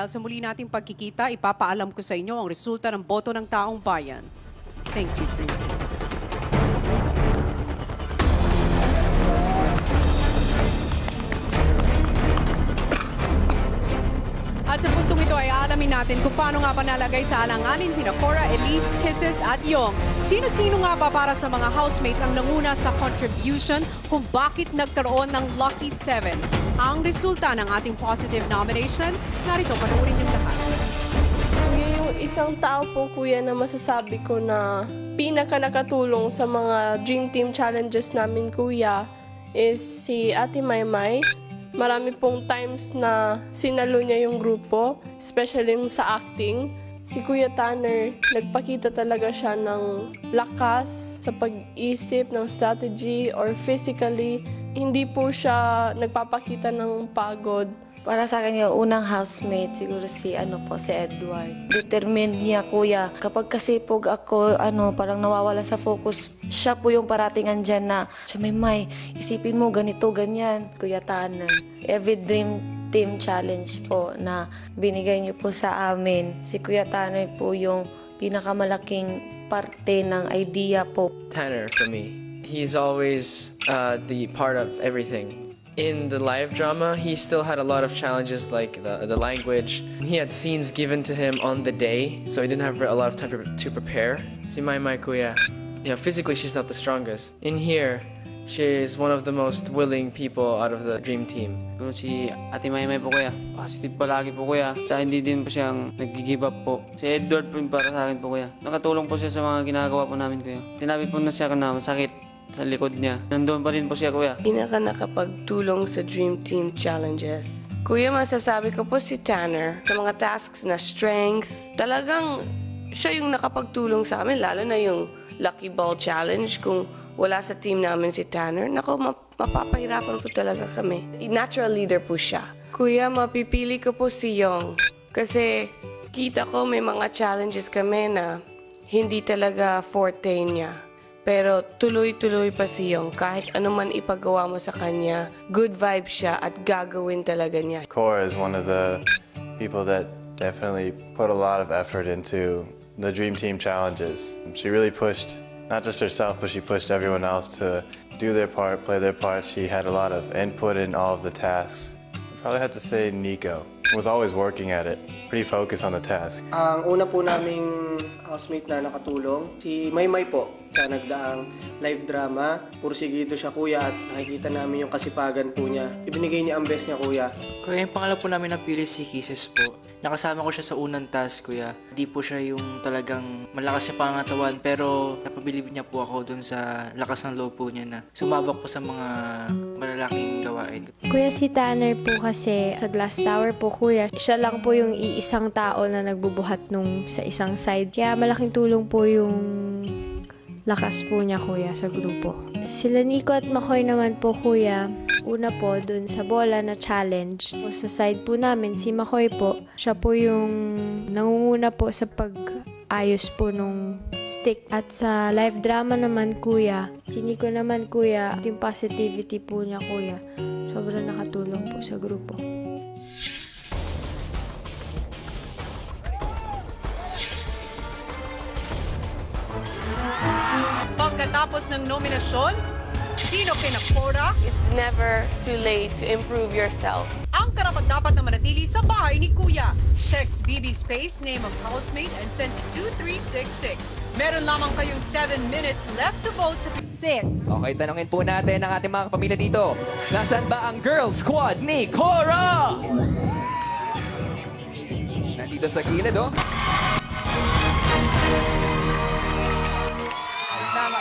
Sa muli nating pagkikita, ipapaalam ko sa inyo ang resulta ng boto ng taong bayan. Thank you, Dream Team. At sa puntong ito ay alamin natin kung paano nga ba nalagay sa alanganin sina Cora, Elise, Kisses at Yong. Sino-sino nga ba para sa mga housemates ang nanguna sa contribution kung bakit nagkaroon ng Lucky 7? Ang resulta ng ating positive nomination, narito panoorin yung lahat. Kuya, yung isang tao po, kuya, na masasabi ko na pinaka nakatulong sa mga Dream Team challenges namin, kuya, is si Ate Maymay. Marami pong times na sinalo niya yung grupo, especially yung sa acting. Si Kuya Tanner, nagpakita talaga siya ng lakas sa pag-isip, ng strategy, or physically. Hindi po siya nagpapakita ng pagod. Para sa akin yung unang housemate, siguro si Edward. Determined niya, kuya. Kapag kasi pog ako, parang nawawala sa focus, siya po yung parating andyan na, siya may, isipin mo, ganito, ganyan. Kuya Tanner. Every Dream Team Challenge po na binigay niyo po sa amin, si Kuya Tanner po yung pinakamalaking parte ng idea po. Tanner, for me. He's always the part of everything. In the live drama, he still had a lot of challenges like the language. He had scenes given to him on the day, so he didn't have a lot of time to prepare. Si Maymay, kuya, physically she's not the strongest. In here, she is one of the most willing people out of the Dream Team. Si Ate Maymay po, kuya, positive palagi po, kuya. Sa hindi din po siyang nag-give up po. Si Edward po para sa akin po, kuya. Nakatulong po siya sa mga ginagawa po namin, kuya. Sinabi po na siya na masakit sa likod niya. Nandun pa rin po siya, kuya. Pinaka nakapagtulong sa Dream Team challenges. Kuya, masasabi ko po si Tanner sa mga tasks na strength. Talagang siya yung nakapagtulong sa amin, lalo na yung Lucky Ball Challenge. Kung wala sa team namin si Tanner, nako, mapapahirapan po talaga kami. Natural leader po siya. Kuya, mapipili ko po si Yong. Kasi kita ko may mga challenges kami na hindi talaga forte niya. Pero tuloy-tuloy pa si Yong. Kahit ano man ipagawa mo sa kanya, good vibe siya at gagawin talaga niya. Cora is one of the people that definitely put a lot of effort into the Dream Team challenges. She really pushed not just herself, but she pushed everyone else to do their part, play their part. She had a lot of input in all of the tasks. I probably have to say Nico was always working at it, pretty focused on the task. Ang una po naming housemate na nakatulong, si Maymay po, sa nagdaang live drama. Pursigido siya, kuya, at nakikita namin yung kasipagan po niya. Ibinigay niya ang best niya, kuya. Kuya, yung pangalawa po namin napili si Kisses po. Nakasama ko siya sa unang task, kuya. Di po siya yung talagang malakas sa pangatawan, pero napabilib niya po ako dun sa lakas ng loob po niya na sumabak po sa mga malalaking gawain. Kuya, si Tanner po kasi sa Glass Tower po, kuya, siya lang po yung iisang tao na nagbubuhat nung sa isang side. Kaya malaking tulong po yung lakas po niya, kuya, sa grupo. Sila Nico at Makoy naman po, kuya. Una po, dun sa bola na challenge. O sa side po namin, si Makoy po, siya po yung nangunguna po sa pag-ayos po nung stick. At sa live drama naman, kuya, si Nico naman, kuya, yung positivity po niya, kuya, sobrang nakatulong po sa grupo. Pagkatapos ng nominasyon, sino kina Cora? It's never too late to improve yourself. Ang karapat-dapat na manatili sa bahay ni Kuya. Text BB Space, name of housemate, and send to 2366. Meron lamang kayong 7 minutes left to vote sa 6. Okay, tanongin po natin ang ating mga kapamilya dito. Nasaan ba ang girl squad ni Cora? Nandito sa gilid, oh.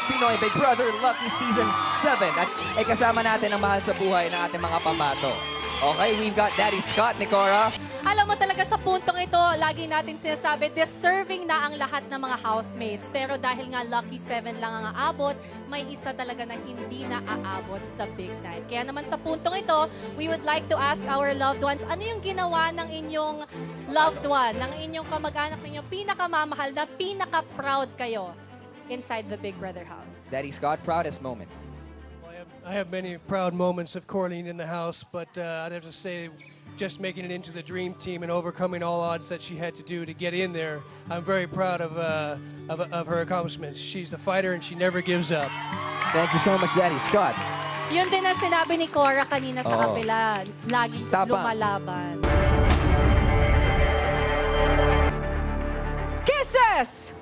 Pinoy Big Brother Lucky Season 7 at ay kasama natin ang mahal sa buhay ng ating mga pambato. Okay, we've got Daddy Scott ni Cora. Alam mo talaga sa puntong ito, lagi natin sinasabi, deserving na ang lahat ng mga housemates. Pero dahil nga Lucky 7 lang ang aabot, may isa talaga na hindi na aabot sa Big Night. Kaya naman sa puntong ito, we would like to ask our loved ones, ano yung ginawa ng inyong loved one, ng inyong kamag-anak ninyo, pinakamamahal na pinaka-proud kayo inside the Big Brother house? Daddy Scott, proudest moment. I have many proud moments of Corleen in the house, but I'd have to say just making it into the dream team and overcoming all odds that she had to do to get in there. I'm very proud of her accomplishments. She's the fighter and she never gives up. Thank you so much, Daddy Scott. Yun din ang sinabi ni Cora kanina sa kapila. Laging lumalaban. Kisses!